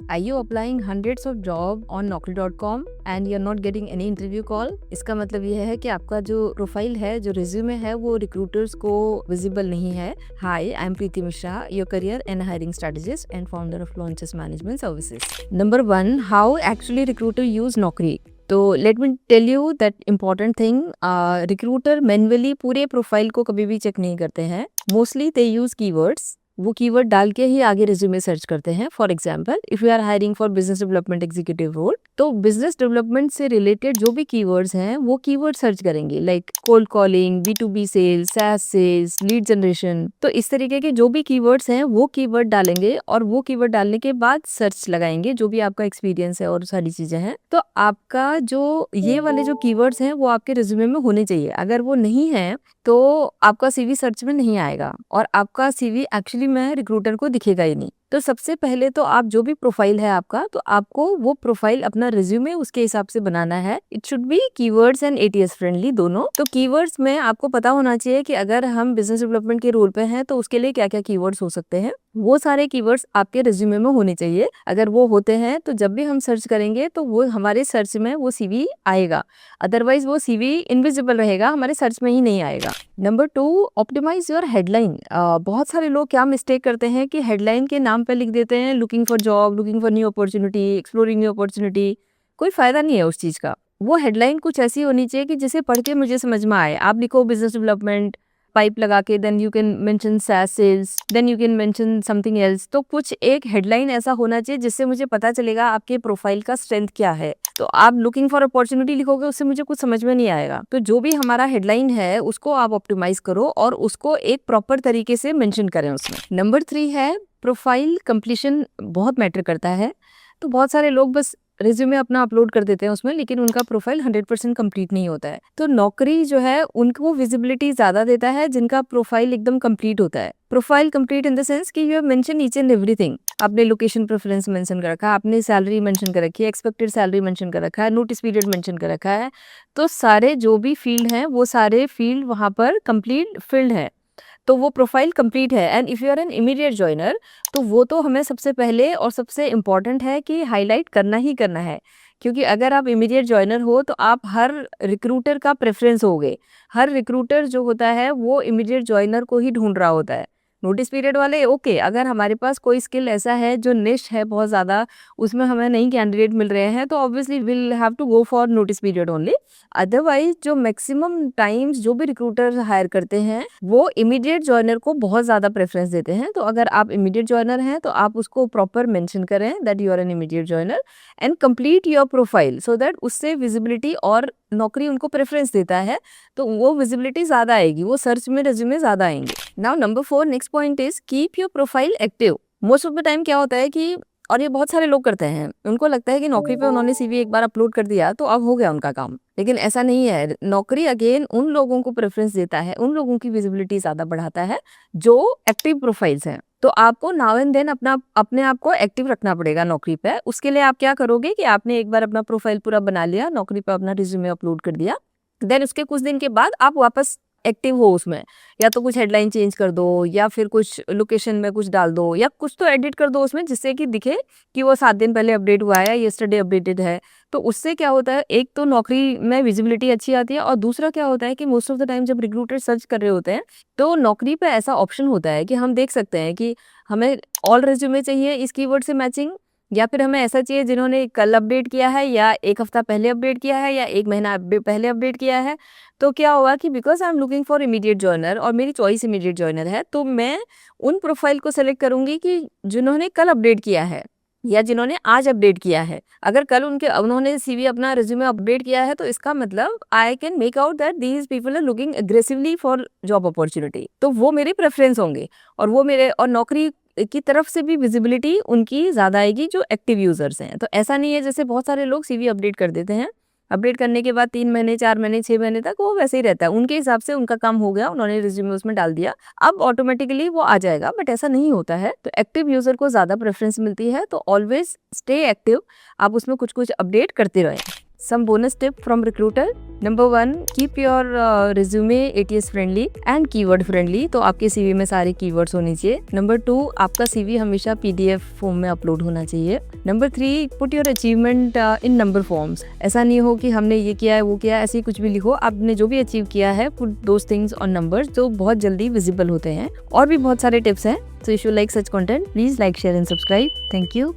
Are you applying hundreds of job on naukri.com and you're not getting any interview call? इसका मतलब ये है कि आपका जो प्रोफाइल है, जो रिज्यूमे है, वो रिक्रूटर्स को विजिबल नहीं है. Hi, I'm Preeti Mishra, your career and hiring strategist and founder of Launches Management Services. Number 1, how actually recruiter use Naukri. तो let me tell you that important thing, recruiter manually पूरे profile को कभी भी check नहीं करते हैं. Mostly they use keywords. वो keyword डाल के ही आगे रिज्यूमे सर्च करते हैं. For example, if you are hiring for business development executive role, तो बिजनेस डेवलपमेंट से रिलेटेड जो भी कीवर्ड्स हैं वो कीवर्ड सर्च करेंगे, like cold calling, B2B sales, SaaS sales, lead generation. तो इस तरीके के जो भी कीवर्ड्स हैं वो कीवर्ड डालेंगे और वो कीवर्ड डालने के बाद सर्च लगाएंगे, जो भी आपका एक्सपीरियंस है और सारी चीजें हैं. तो आपका जो ये वाले जो कीवर्ड्स हैं वो आपके रिज्यूमे में होने चाहिए. अगर वो नहीं है तो आपका CV सर्च में नहीं आएगा और आपका CV एक्चुअली में रिक्रूटर को दिखेगा ही नहीं. तो सबसे पहले तो आप जो भी प्रोफाइल है आपका, तो आपको वो प्रोफाइल अपना रिज्यूमे उसके हिसाब से बनाना है. It should be keywords and ATS friendly दोनों. तो कीवर्ड्स में आपको पता होना चाहिए कि अगर हम बिजनेस डेवलपमेंट के रोल पे हैं तो उसके लिए क्या क्या कीवर्ड्स हो सकते हैं. वो सारे कीवर्ड्स आपके रिज्यूमे में होने चाहिए. अगर वो होते हैं तो जब भी हम सर्च करेंगे तो वो हमारे सर्च में वो CV आएगा. अदरवाइज वो CV इनविजिबल रहेगा, हमारे सर्च में ही नहीं आएगा. Number 2, optimise your headline. बहुत सारे लोग क्या मिस्टेक करते हैं कि हेडलाइन के नाम पे लिख देते हैं looking for job, looking for new opportunity, exploring new opportunity. कोई फायदा नहीं है उस चीज का. वो हेडलाइन कुछ ऐसी होनी चाहिए कि जिसे पढ़ के मुझे समझ में आए. आप लिखो बिजनेस डेवलपमेंट पाइप लगा के, then you can mention SaaS sales, then you can mention something else. तो कुछ एक हेडलाइन ऐसा होना चाहिए जिससे मुझे पता चलेगा आपके प्रोफाइल का स्ट्रेंथ क्या है. तो आप लुकिंग फॉर अपॉर्चुनिटी लिखोगे, उससे मुझे कुछ समझ में नहीं आएगा. तो जो भी हमारा हेडलाइन है उसको आप ऑप्टिमाइज करो और उसको एक प्रॉपर तरीके से मेंशन करें उसमें. नंबर 3 है प्रोफाइल कंप्लीशन. बहुत मैटर करता है. तो बहुत सारे लोग बस रिज्यूमे अपना अपलोड कर देते हैं उसमें, लेकिन उनका प्रोफाइल 100% कंप्लीट नहीं होता है. तो नौकरी जो है उनको विजिबिलिटी ज्यादा देता है जिनका प्रोफाइल एकदम कंप्लीट होता है. Profile complete in the sense कि you have mention each and everything. आपने लोकेशन प्रेफरेंस मेंशन कर रखा है, आपने सैलरी मेंशन कर रखी है, एक्सपेक्टेड सैलरी मेंशन कर रखा है, नोटिस पीरियड मेंशन कर रखा है. तो सारे जो भी फील्ड हैं वो सारे फील्ड वहां पर कंप्लीट फील्ड है. तो वो प्रोफाइल कंप्लीट है. And if you are an immediate joiner, तो वो तो हमें सबसे पहले और सबसे इम्पॉर्टेंट है कि हाईलाइट करना ही करना है. क्योंकि अगर आप इमीडिएट ज्वाइनर हो तो आप हर रिक्रूटर का प्रेफरेंस होगे. हर रिक्रूटर जो होता है वो इमीडिएट ज्वाइनर को ही ढूंढ रहा होता है. नोटिस पीरियड वाले ओके, अगर हमारे पास कोई स्किल ऐसा है जो निश है बहुत ज़्यादा, उसमें हमें नहीं कैंडिडेट मिल रहे हैं, तो obviously will have to go for notice period only. Otherwise जो मैक्सिमम टाइम्स जो भी रिक्रूटर हायर करते हैं वो इमीडिएट ज्वाइनर को बहुत ज़्यादा प्रेफरेंस देते हैं. तो अगर आप इमीडिएट ज्वाइनर हैं तो आप उसको प्रॉपर मेंशन करें that you are an immediate joiner and complete your profile, so that उससे विजिबिलिटी, और नौकरी उनको प्रेफरेंस देता है तो वो विजिबिलिटी ज़्यादा आएगी, वो सर्च में रिज्यूमे ज़्यादा आएंगे. Now number 4, next point is keep your profile active. Most of the time क्या होता है कि, और ये बहुत सारे लोग करते हैं, उनको लगता है कि नौकरी पे उन्होंने CV एक बार अपलोड कर दिया तो अब हो गया उनका काम. लेकिन ऐसा नहीं है. नौकरी अगेन उन लोगों को प्रेफरेंस देता है, उन लोगों की विजिबिलिटी ज्यादा बढ़ाता है जो एक्टिव प्रोफाइल्स हैं. तो आपको नाउ एंड देन अपने आप को एक्टिव रखना पड़ेगा नौकरी पे. उसके लिए आप क्या करोगे कि आपने एक बार अपना प्रोफाइल पूरा बना लिया, नौकरी पे अपना रिज्यूमे अपलोड कर दिया, देन उसके कुछ दिन के बाद आप वापस एक्टिव हो उसमें. या तो कुछ हेडलाइन चेंज कर दो, या फिर कुछ लोकेशन में कुछ डाल दो, या कुछ तो एडिट कर दो उसमें जिससे कि दिखे कि वो 7 दिन पहले अपडेट हुआ है, येस्टरडे अपडेटेड है. तो उससे क्या होता है, एक तो नौकरी में विजिबिलिटी अच्छी आती है, और दूसरा क्या होता है कि मोस्ट ऑफ द टाइम जब रिक्रूटर सर्च कर रहे होते हैं तो नौकरी पे ऐसा ऑप्शन होता है कि हम देख सकते हैं कि हमें ऑल रिज्यूमे चाहिए इस कीवर्ड से मैचिंग, या फिर हमें ऐसा चाहिए जिन्होंने कल अपडेट किया है, या एक हफ्ता पहले अपडेट किया है, या एक महीना पहले अपडेट किया है. तो क्या होगा कि because I am looking for immediate joiner और मेरी चॉइस इमीडिएट ज्वाइनर है, तो मैं उन प्रोफाइल को सेलेक्ट करूंगी कि जिन्होंने कल अपडेट किया है या जिन्होंने आज अपडेट किया है. अगर कल उन्होंने CV अपना रिज्यूमे अपडेट किया है तो इसका मतलब I can make out that these people are looking aggressively for job opportunity. तो वो मेरे प्रेफरेंस होंगे, और वो मेरे, और नौकरी की तरफ से भी विजिबिलिटी उनकी ज्यादा आएगी जो एक्टिव यूजर्स हैं. तो ऐसा नहीं है जैसे बहुत सारे लोग CV अपडेट कर देते हैं, अपडेट करने के बाद 3 महीने, 4 महीने, 6 महीने तक वो वैसे ही रहता है. उनके हिसाब से उनका काम हो गया, उन्होंने रिज्यूमे उसमें डाल दिया, अब ऑटोमेटिकली वो आ जाएगा. बट ऐसा नहीं होता है. तो एक्टिव यूजर को ज्यादा प्रेफरेंस मिलती है. तो ऑलवेज स्टे एक्टिव, आप उसमें कुछ कुछ अपडेट करते रहें. Some bonus tip from recruiter. Number 1, keep your resume ATS friendly and keyword friendly. तो आपके CV में सारे keywords होने चाहिए. Number 2, आपका CV हमेशा PDF फॉर्म में अपलोड होना चाहिए. Number 3, put your achievement in number forms. ऐसा नहीं हो कि हमने ये किया है वो किया है, ऐसे ही कुछ भी लिखो. आपने जो भी अचीव किया है put those things on numbers, जो बहुत जल्दी विजिबल होते हैं. और भी बहुत सारे टिप्स हैं. So if you like such content, please like, share and subscribe. Thank you.